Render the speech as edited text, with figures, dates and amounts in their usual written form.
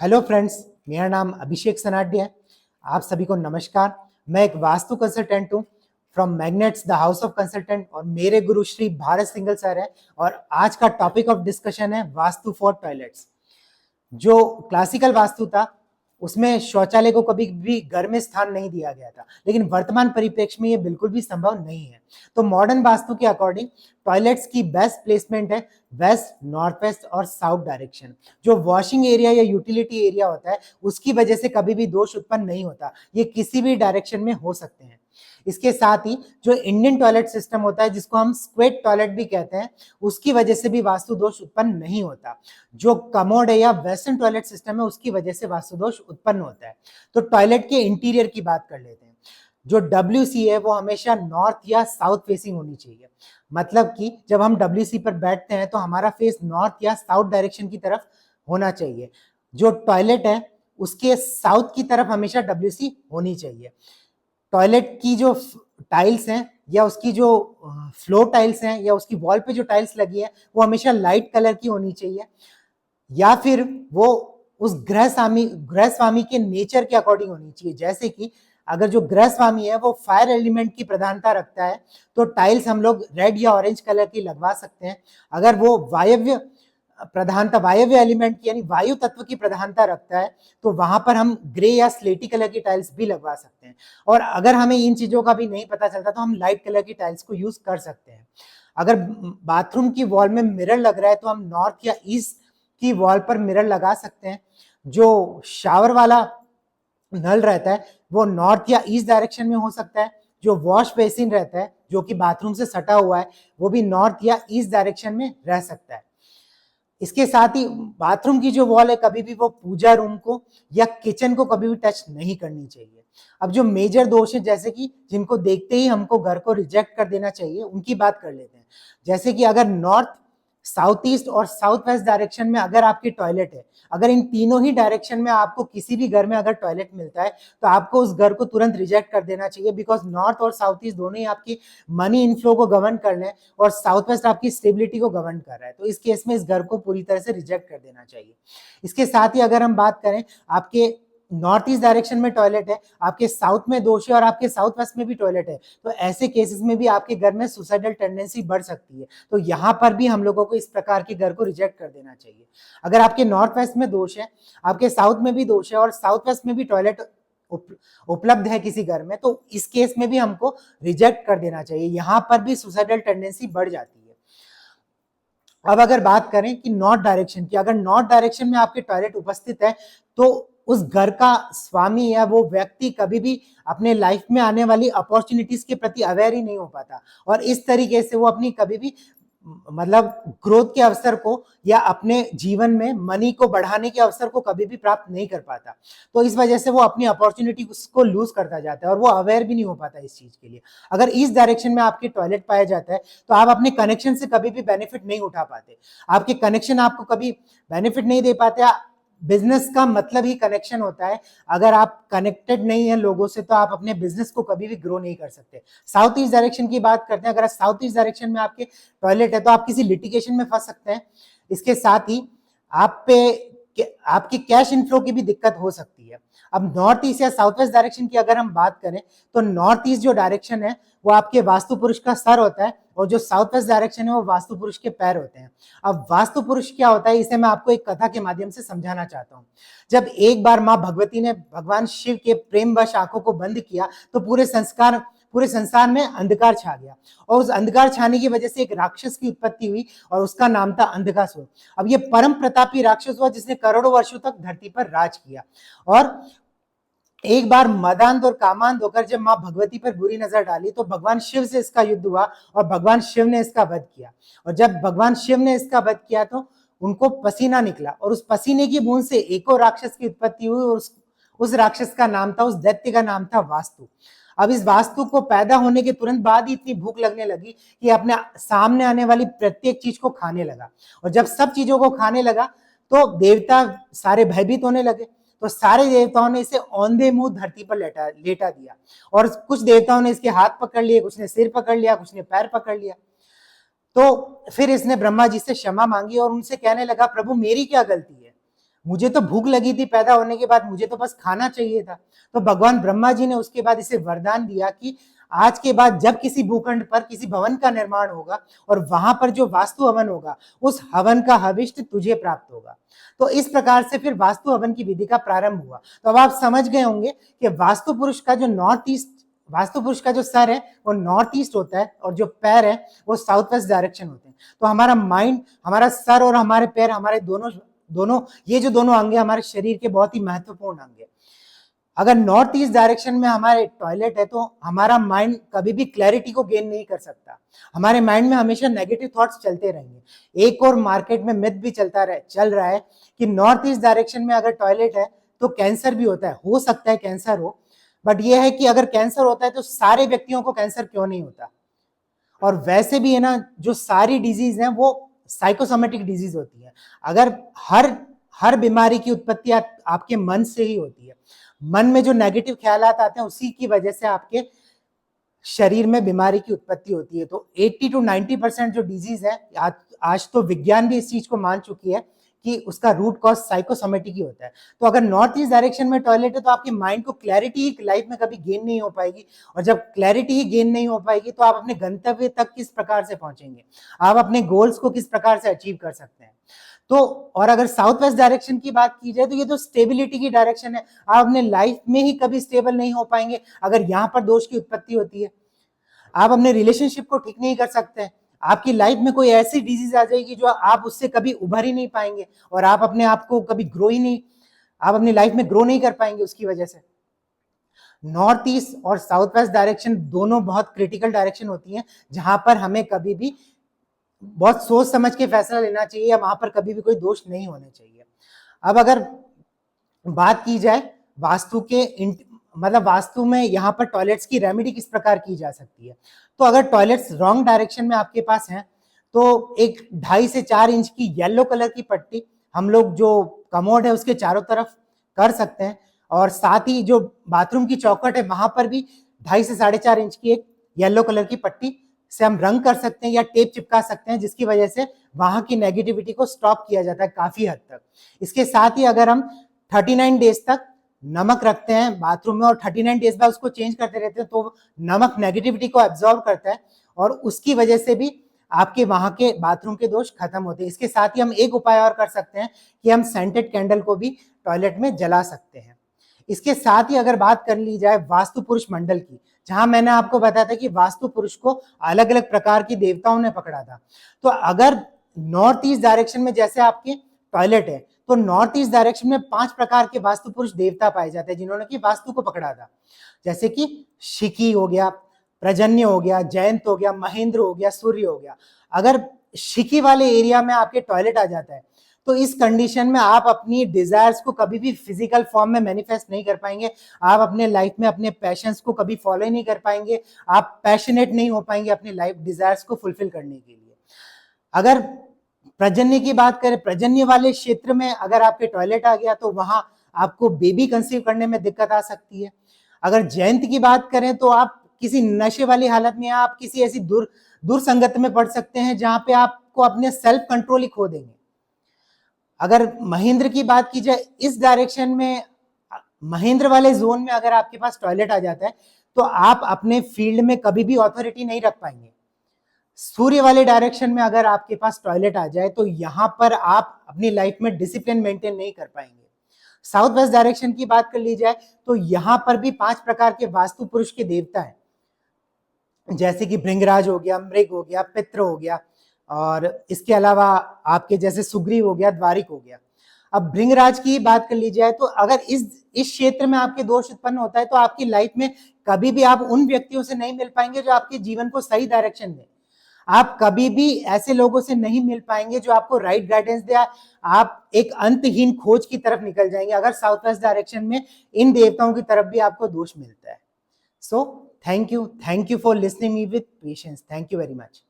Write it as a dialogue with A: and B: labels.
A: Hello friends, मेरा नाम अभिषेक सनाड्य है। आप सभी को नमस्कार। मैं एक वास्तु कंसल्टेंट हूँ from magnets the house of consultant और मेरे गुरु श्री भारत सिंगल सर है। और आज का टॉपिक ऑफ डिस्कशन है वास्तु फॉर टॉयलेट्स। जो क्लासिकल वास्तु था उसमें शौचालय को कभी भी घर में स्थान नहीं दिया गया था, लेकिन वर्तमान परिप्रेक्ष्य में ये बिल्कुल भी संभव नहीं है। तो मॉडर्न वास्तु के अकॉर्डिंग टॉयलेट्स की बेस्ट प्लेसमेंट है वेस्ट, नॉर्थ वेस्ट और साउथ डायरेक्शन। जो वॉशिंग एरिया या यूटिलिटी एरिया होता है उसकी वजह से कभी भी दोष उत्पन्न नहीं होता, ये किसी भी डायरेक्शन में हो सकते हैं। इसके साथ ही जो इंडियन टॉयलेट सिस्टम होता है जिसको हम स्क्वेट टॉयलेट भी कहते हैं, उसकी वजह से भी वास्तु दोष उत्पन्न नहीं होता। जो कमोड है या वेस्टर्न टॉयलेट सिस्टम है उसकी वजह से वास्तु दोष उत्पन्न होता है। तो टॉयलेट के इंटीरियर की बात कर लेते हैं। जो WC है वो हमेशा नॉर्थ या साउथ फेसिंग होनी चाहिए। मतलब कि जब हम WC पर बैठते हैं तो हमारा फेस नॉर्थ या साउथ डायरेक्शन की तरफ होना चाहिए। जो टॉयलेट है उसके साउथ की तरफ हमेशा WC होनी चाहिए। टॉयलेट की जो टाइल्स हैं या उसकी जो फ्लोर टाइल्स हैं या उसकी वॉल पे जो टाइल्स लगी है वो हमेशा लाइट कलर की होनी चाहिए, या फिर वो उस गृह स्वामी के नेचर के अकॉर्डिंग होनी चाहिए। जैसे कि अगर जो गृह स्वामी है वो फायर एलिमेंट की प्रधानता रखता है तो टाइल्स हम लोग रेड या ऑरेंज कलर की लगवा सकते हैं। अगर वो वायव्य एलिमेंट की यानी वायु तत्व की प्रधानता रखता है तो वहां पर हम ग्रे या स्लेटी कलर की टाइल्स भी लगवा सकते हैं। और अगर हमें इन चीजों का भी नहीं पता चलता तो हम लाइट कलर की टाइल्स को यूज कर सकते हैं। अगर बाथरूम की वॉल में मिरर लग रहा है तो हम नॉर्थ या ईस्ट की वॉल पर मिरर लगा सकते हैं। जो शावर वाला नल रहता है वो नॉर्थ या ईस्ट डायरेक्शन में हो सकता है। जो वॉश बेसिन रहता है जो कि बाथरूम से सटा हुआ है वो भी नॉर्थ या ईस्ट डायरेक्शन में रह सकता है। इसके साथ ही बाथरूम की जो वॉल है कभी भी वो पूजा रूम को या किचन को कभी भी टच नहीं करनी चाहिए। अब जो मेजर दोष है जैसे कि जिनको देखते ही हमको घर को रिजेक्ट कर देना चाहिए उनकी बात कर लेते हैं। जैसे कि अगर नॉर्थ, साउथ ईस्ट और साउथ वेस्ट डायरेक्शन में अगर आपकी टॉयलेट है, अगर इन तीनों ही डायरेक्शन में आपको किसी भी घर में अगर टॉयलेट मिलता है तो आपको उस घर को तुरंत रिजेक्ट कर देना चाहिए। बिकॉज नॉर्थ और साउथ ईस्ट दोनों ही आपकी मनी इनफ्लो को गवर्न कर रहे हैं और साउथ वेस्ट आपकी स्टेबिलिटी को गवर्न कर रहा है। तो इस केस में इस घर को पूरी तरह से रिजेक्ट कर देना चाहिए। इसके साथ ही अगर हम बात करें, आपके नॉर्थ ईस्ट डायरेक्शन में टॉयलेट है, आपके साउथ में दोष है और आपके साउथ वेस्ट में भी टॉयलेट है, तो ऐसे केसेस में भी आपके घर में सुसाइडल टेंडेंसी बढ़ सकती है। तो यहां पर भी हम लोगों को इस प्रकार के घर को रिजेक्ट कर देना चाहिए। अगर आपके नॉर्थ वेस्ट में दोष है, आपके साउथ में भी दोष है और साउथ वेस्ट में भी टॉयलेट उपलब्ध है किसी घर में, तो इस केस में भी हमको रिजेक्ट कर देना चाहिए। यहां पर भी सुसाइडल टेंडेंसी बढ़ जाती है। अब अगर बात करें कि नॉर्थ डायरेक्शन की, अगर नॉर्थ डायरेक्शन में आपके टॉयलेट उपस्थित है तो उस घर का स्वामी या वो व्यक्ति कभी भी अपने लाइफ में आने वाली अपॉर्चुनिटीज के प्रति अवेयर ही नहीं हो पाता और इस तरीके से वो अपनी कभी भी मतलब ग्रोथ के अवसर को या अपने जीवन में मनी को बढ़ाने के अवसर को कभी भी प्राप्त नहीं कर पाता। तो इस वजह से वो अपनी अपॉर्चुनिटी को लूज करता जाता है और वो अवेयर भी नहीं हो पाता इस चीज के लिए। अगर इस डायरेक्शन में आपके टॉयलेट पाया जाता है तो आप अपने कनेक्शन से कभी भी बेनिफिट नहीं उठा पाते। आपके कनेक्शन आपको कभी बेनिफिट नहीं दे पाते। बिजनेस का मतलब ही कनेक्शन होता है। अगर आप कनेक्टेड नहीं है लोगों से तो आप अपने बिजनेस को कभी भी ग्रो नहीं कर सकते। साउथ ईस्ट डायरेक्शन की बात करते हैं, अगर साउथ ईस्ट डायरेक्शन में आपके टॉयलेट है तो आप किसी लिटिगेशन में फंस सकते हैं। इसके साथ ही आप पे आपकी कैश इनफ्लो की भी दिक्कत हो सकती है। अब नॉर्थ ईस्ट या साउथ वेस्ट डायरेक्शन की अगर हम बात करें तो नॉर्थ ईस्ट जो डायरेक्शन है वो आपके वास्तु पुरुष का सर होता है और जो साउथ वेस्ट डायरेक्शन है वो वास्तु पुरुष के पैर होते हैं। अब वास्तु पुरुष क्या होता है इसे मैं आपको एक कथा के माध्यम से समझाना चाहता हूँ। जब एक बार माँ भगवती ने भगवान शिव के प्रेमवश आंखों को बंद किया तो पूरे संसार में अंधकार छा गया और उस अंधकार छाने की वजह से एक राक्षस की उत्पत्ति हुई और उसका नाम था अंधकासुर। अब ये परम प्रतापी राक्षस हुआ जिसने करोड़ों वर्षों तक धरती पर राज किया। और एक बार मदांध और कामांध होकर जब मां भगवती पर बुरी नजर डाली तो भगवान शिव से इसका युद्ध हुआ और भगवान शिव ने इसका वध किया। और जब भगवान शिव ने इसका वध किया तो उनको पसीना निकला और उस पसीने की बूंद से एक और राक्षस की उत्पत्ति हुई और उस राक्षस का नाम था, उस दैत्य का नाम था वास्तु। अब इस वास्तु को पैदा होने के तुरंत बाद ही इतनी भूख लगने लगी कि अपने सामने आने वाली प्रत्येक चीज को खाने लगा। और जब सब चीजों को खाने लगा तो देवता सारे भयभीत होने लगे। तो सारे देवताओं ने इसे औंधे मुंह धरती पर लेटा दिया और कुछ देवताओं ने इसके हाथ पकड़ लिए, कुछ ने सिर पकड़ लिया, कुछ ने पैर पकड़ लिया। तो फिर इसने ब्रह्मा जी से क्षमा मांगी और उनसे कहने लगा, प्रभु मेरी क्या गलती है, मुझे तो भूख लगी थी पैदा होने के बाद, मुझे तो बस खाना चाहिए था। तो भगवान ब्रह्मा जी ने उसके बाद इसे वरदान दिया कि आज के बाद जब किसी भूखंड पर किसी भवन का निर्माण होगा और वहां पर जो वास्तु हवन होगा, उस हवन का हविष्ट तुझे प्राप्त होगा। तो इस प्रकार से फिर वास्तु हवन की विधि का प्रारंभ हुआ। तो अब आप समझ गए होंगे कि वास्तु पुरुष का जो नॉर्थ ईस्ट, वास्तु पुरुष का जो सर है वो नॉर्थ ईस्ट होता है और जो पैर है वो साउथ वेस्ट डायरेक्शन होते हैं। तो हमारा माइंड, हमारा सर और हमारे पैर, हमारे दोनों ये जो दोनों अंग है हमारे शरीर के बहुत ही महत्वपूर्ण अंग है। अगर नॉर्थ ईस्ट डायरेक्शन में हमारे टॉयलेट है तो हमारा माइंड कभी भी क्लैरिटी को गेन नहीं कर सकता। हमारे माइंड में हमेशा नेगेटिव थॉट्स चलते रहेंगे। एक और मार्केट में मिथ भी चल रहा है कि नॉर्थ ईस्ट डायरेक्शन में अगर टॉयलेट है तो कैंसर भी होता है। हो सकता है कैंसर हो, बट यह है कि अगर कैंसर होता है तो सारे व्यक्तियों को कैंसर क्यों नहीं होता। और वैसे भी है ना, जो सारी डिजीज हैं वो साइकोसोमेटिक डिजीज होती है। अगर हर बीमारी की उत्पत्ति आपके मन से ही होती है। मन में जो नेगेटिव ख्यालात आते हैं उसी की वजह से आपके शरीर में बीमारी की उत्पत्ति होती है। तो 80 to 90% जो डिजीज है, आज तो विज्ञान भी इस चीज को मान चुकी है कि उसका रूट कॉज साइकोसोमेटिक ही होता है। तो अगर नॉर्थ ईस्ट डायरेक्शन में टॉयलेट है तो आपके माइंड को क्लैरिटी ही लाइफ में कभी गेन नहीं हो पाएगी। और जब क्लैरिटी ही गेन नहीं हो पाएगी तो आप अपने गंतव्य तक किस प्रकार से पहुंचेंगे, आप अपने गोल्स को किस प्रकार से अचीव कर सकते हैं। तो और अगर साउथ वेस्ट डायरेक्शन की बात की जाए तो ये तो स्टेबिलिटी की डायरेक्शन है। आप अपने लाइफ में ही कभी स्टेबल नहीं हो पाएंगे अगर यहाँ पर दोष की उत्पत्ति होती है। आप अपने रिलेशनशिप को ठीक नहीं कर सकते। आपकी लाइफ में कोई ऐसी डिजीज आ जाएगी जो आप उससे कभी उभर ही नहीं पाएंगे और आप अपने आप को कभी आप अपनी लाइफ में ग्रो नहीं कर पाएंगे उसकी वजह से। नॉर्थ ईस्ट और साउथ वेस्ट डायरेक्शन दोनों बहुत क्रिटिकल डायरेक्शन होती हैं जहां पर हमें कभी भी बहुत सोच समझ के फैसला लेना चाहिए या वहां पर कभी भी कोई दोष नहीं होने चाहिए। अब अगर बात की जाए वास्तु के मतलब वास्तु में यहाँ पर टॉयलेट्स की रेमेडी किस प्रकार की जा सकती है, तो अगर टॉयलेट्स रॉन्ग डायरेक्शन में आपके पास हैं तो एक 2.5 से 4 इंच की येलो कलर की पट्टी हम लोग जो कमोड है उसके चारों तरफ कर सकते हैं। और साथ ही जो बाथरूम की चौखट है वहां पर भी 2.5 से 4.5 इंच की एक येलो कलर की पट्टी से हम रंग कर सकते हैं या टेप चिपका सकते हैं, जिसकी वजह से वहां की नेगेटिविटी को स्टॉप किया जाता है काफी हद तक। इसके साथ ही अगर हम 39 डेज तक नमक रखते हैं बाथरूम में और 39 डेज बाद उसको चेंज करते रहते हैं तो नमक नेगेटिविटी को एब्जॉर्ब करता है और उसकी वजह से भी आपके वहां के बाथरूम के दोष खत्म होते हैं। इसके साथ ही हम एक उपाय और कर सकते हैं कि हम सेंटेड कैंडल को भी टॉयलेट में जला सकते हैं। इसके साथ ही अगर बात कर ली जाए वास्तु पुरुष मंडल की, जहां मैंने आपको बताया था कि वास्तु पुरुष को अलग अलग प्रकार की देवताओं ने पकड़ा था। तो अगर नॉर्थ ईस्ट डायरेक्शन में जैसे आपके टॉयलेट है तो नॉर्थ ईस्ट डायरेक्शन में 5 प्रकार के वास्तु पुरुष देवता पाए जाते हैं जिन्होंने कि वास्तु को पकड़ा था। जैसे कि शिकी हो गया, प्रजन्य हो गया, जयंत हो गया, महेंद्र हो गया, सूर्य हो गया। अगर शिकी वाले एरिया में आपके टॉयलेट आ जाता है तो इस कंडीशन में आप अपनी डिजायर्स को कभी भी फिजिकल फॉर्म में मैनिफेस्ट नहीं कर पाएंगे। आप अपने लाइफ में अपने पैशंस को कभी फॉलो नहीं कर पाएंगे। आप पैशनेट नहीं हो पाएंगे अपने लाइफ डिजायर्स को फुलफिल करने के लिए। अगर प्रजन्य की बात करें, प्रजन्य वाले क्षेत्र में अगर आपके टॉयलेट आ गया तो वहां आपको बेबी कंसीव करने में दिक्कत आ सकती है। अगर जयंत की बात करें तो आप किसी नशे वाली हालत में, आप किसी ऐसी दूर संगत में पड़ सकते हैं जहां पे आपको अपने सेल्फ कंट्रोल ही खो देंगे। अगर महेंद्र की बात की जाए, इस डायरेक्शन में महेंद्र वाले जोन में अगर आपके पास टॉयलेट आ जाता है तो आप अपने फील्ड में कभी भी अथॉरिटी नहीं रख पाएंगे। सूर्य वाले डायरेक्शन में अगर आपके पास टॉयलेट आ जाए तो यहां पर आप अपनी लाइफ में डिसिप्लिन मेंटेन नहीं कर पाएंगे। साउथ वेस्ट डायरेक्शन की बात कर ली जाए तो यहां पर भी 5 प्रकार के वास्तु पुरुष के देवता हैं, जैसे कि भृंगराज हो गया, मृग हो गया, पित्र हो गया और इसके अलावा आपके जैसे सुग्रीव हो गया, द्वारिक हो गया। अब भृंगराज की बात कर ली जाए तो अगर इस क्षेत्र में आपके दोष उत्पन्न होता है तो आपकी लाइफ में कभी भी आप उन व्यक्तियों से नहीं मिल पाएंगे जो आपके जीवन को सही डायरेक्शन दें। आप कभी भी ऐसे लोगों से नहीं मिल पाएंगे जो आपको राइट गाइडेंस दे। आप एक अंतहीन खोज की तरफ निकल जाएंगे अगर साउथ वेस्ट डायरेक्शन में इन देवताओं की तरफ भी आपको दोष मिलता है। So thank you for listening me with patience. Thank you very much.